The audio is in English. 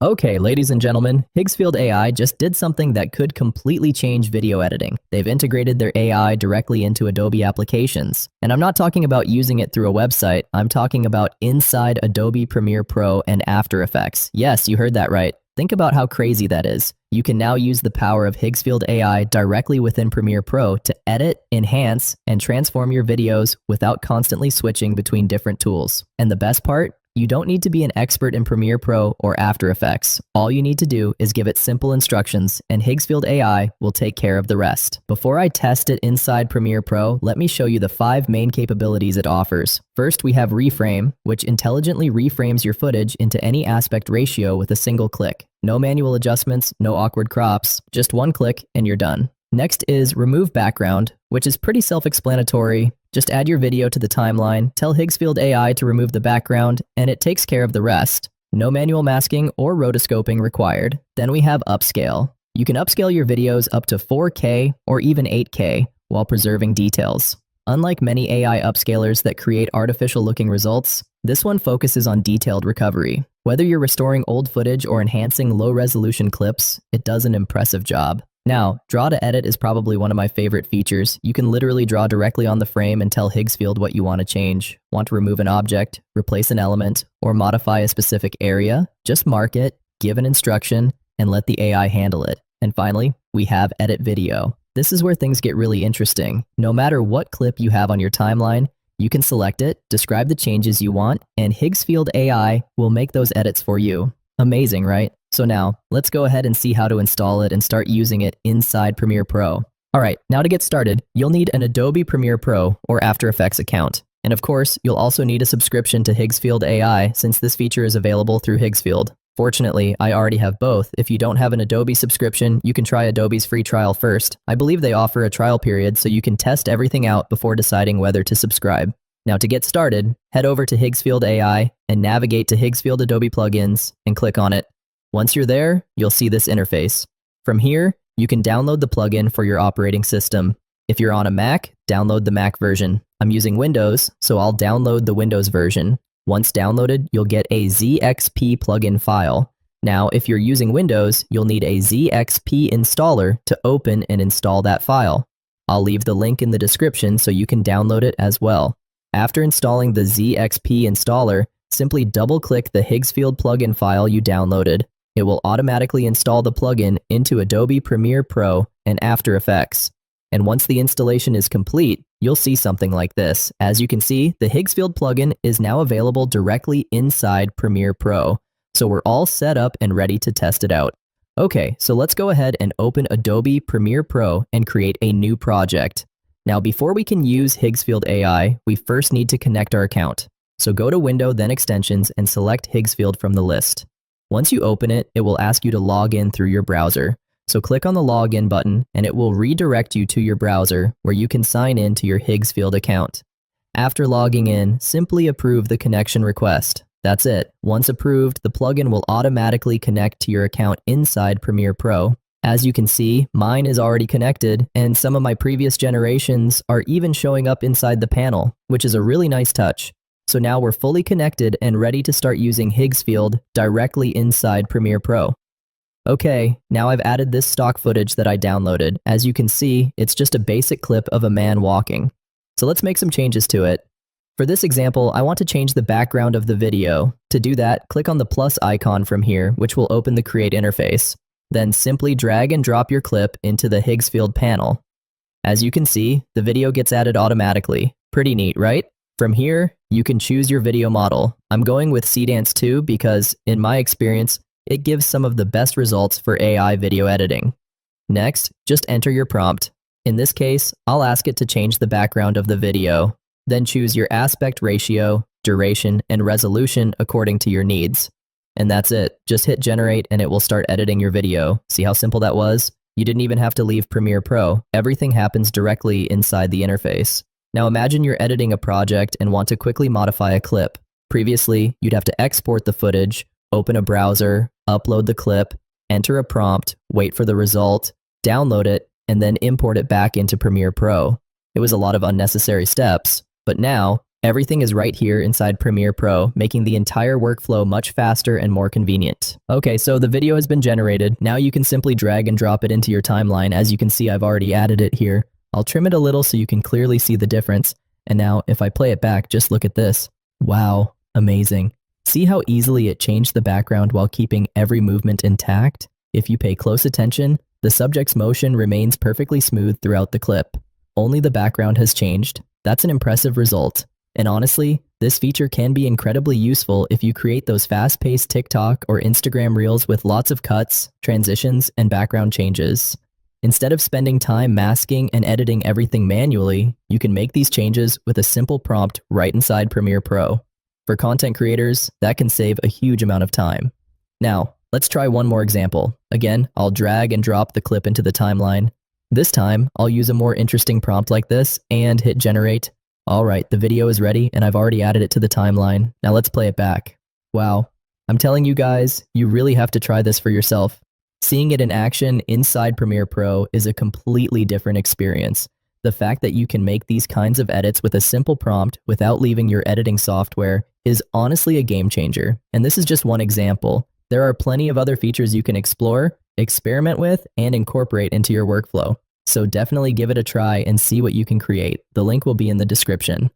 Okay, ladies and gentlemen, Higsfield AI just did something that could completely change video editing. They've integrated their AI directly into Adobe applications. And I'm not talking about using it through a website, I'm talking about inside Adobe Premiere Pro and After Effects. Yes, you heard that right. Think about how crazy that is. You can now use the power of Higsfield AI directly within Premiere Pro to edit, enhance, and transform your videos without constantly switching between different tools. And the best part? You don't need to be an expert in Premiere Pro or After Effects. All you need to do is give it simple instructions, and Higsfield AI will take care of the rest. Before I test it inside Premiere Pro, let me show you the 5 main capabilities it offers. First, we have Reframe, which intelligently reframes your footage into any aspect ratio with a single click. No manual adjustments, no awkward crops, just one click and you're done. Next is Remove Background, which is pretty self-explanatory. Just add your video to the timeline, tell Higsfield AI to remove the background, and it takes care of the rest. No manual masking or rotoscoping required. Then we have Upscale. You can upscale your videos up to 4K or even 8K while preserving details. Unlike many AI upscalers that create artificial-looking results, this one focuses on detailed recovery. Whether you're restoring old footage or enhancing low-resolution clips, it does an impressive job. Now, Draw to Edit is probably one of my favorite features. You can literally draw directly on the frame and tell Higsfield what you want to change. Want to remove an object, replace an element, or modify a specific area? Just mark it, give an instruction, and let the AI handle it. And finally, we have Edit Video. This is where things get really interesting. No matter what clip you have on your timeline, you can select it, describe the changes you want, and Higsfield AI will make those edits for you. Amazing, right? So now, let's go ahead and see how to install it and start using it inside Premiere Pro. Alright, now to get started, you'll need an Adobe Premiere Pro or After Effects account. And of course, you'll also need a subscription to Higsfield AI since this feature is available through Higsfield. Fortunately, I already have both. If you don't have an Adobe subscription, you can try Adobe's free trial first. I believe they offer a trial period so you can test everything out before deciding whether to subscribe. Now to get started, head over to Higsfield AI and navigate to Higsfield Adobe Plugins and click on it. Once you're there, you'll see this interface. From here, you can download the plugin for your operating system. If you're on a Mac, download the Mac version. I'm using Windows, so I'll download the Windows version. Once downloaded, you'll get a ZXP plugin file. Now, if you're using Windows, you'll need a ZXP installer to open and install that file. I'll leave the link in the description so you can download it as well. After installing the ZXP installer, simply double-click the Higsfield plugin file you downloaded. It will automatically install the plugin into Adobe Premiere Pro and After Effects. And once the installation is complete, you'll see something like this. As you can see, the Higsfield plugin is now available directly inside Premiere Pro. So we're all set up and ready to test it out. Okay, so let's go ahead and open Adobe Premiere Pro and create a new project. Now, before we can use Higsfield AI, we first need to connect our account. So go to Window, then Extensions, and select Higsfield from the list. Once you open it, it will ask you to log in through your browser. So click on the Login button, and it will redirect you to your browser, where you can sign in to your Higsfield account. After logging in, simply approve the connection request. That's it. Once approved, the plugin will automatically connect to your account inside Premiere Pro. As you can see, mine is already connected, and some of my previous generations are even showing up inside the panel, which is a really nice touch. So now we're fully connected and ready to start using Higsfield directly inside Premiere Pro. Okay, now I've added this stock footage that I downloaded. As you can see, it's just a basic clip of a man walking. So let's make some changes to it. For this example, I want to change the background of the video. To do that, click on the plus icon from here, which will open the Create interface. Then simply drag and drop your clip into the Higsfield panel. As you can see, the video gets added automatically. Pretty neat, right? From here, you can choose your video model. I'm going with Cdance 2 because, in my experience, it gives some of the best results for AI video editing. Next, just enter your prompt. In this case, I'll ask it to change the background of the video. Then choose your aspect ratio, duration, and resolution according to your needs. And that's it. Just hit generate and it will start editing your video. See how simple that was? You didn't even have to leave Premiere Pro. Everything happens directly inside the interface. Now imagine you're editing a project and want to quickly modify a clip. Previously, you'd have to export the footage, open a browser, upload the clip, enter a prompt, wait for the result, download it, and then import it back into Premiere Pro. It was a lot of unnecessary steps, but now Everything is right here inside Premiere Pro, making the entire workflow much faster and more convenient. Okay, so the video has been generated. Now you can simply drag and drop it into your timeline. As you can see, I've already added it here. I'll trim it a little so you can clearly see the difference. And now if I play it back, just look at this. Wow, amazing. See how easily it changed the background while keeping every movement intact? If you pay close attention, the subject's motion remains perfectly smooth throughout the clip. Only the background has changed. That's an impressive result. And honestly, this feature can be incredibly useful if you create those fast-paced TikTok or Instagram reels with lots of cuts, transitions, and background changes. Instead of spending time masking and editing everything manually, you can make these changes with a simple prompt right inside Premiere Pro. For content creators, that can save a huge amount of time. Now, let's try one more example. Again, I'll drag and drop the clip into the timeline. This time, I'll use a more interesting prompt like this and hit generate. All right, the video is ready and I've already added it to the timeline. Now let's play it back. Wow, I'm telling you guys, you really have to try this for yourself. Seeing it in action inside Premiere Pro is a completely different experience. The fact that you can make these kinds of edits with a simple prompt without leaving your editing software is honestly a game changer. And this is just one example. There are plenty of other features you can explore, experiment with, and incorporate into your workflow. So definitely give it a try and see what you can create. The link will be in the description.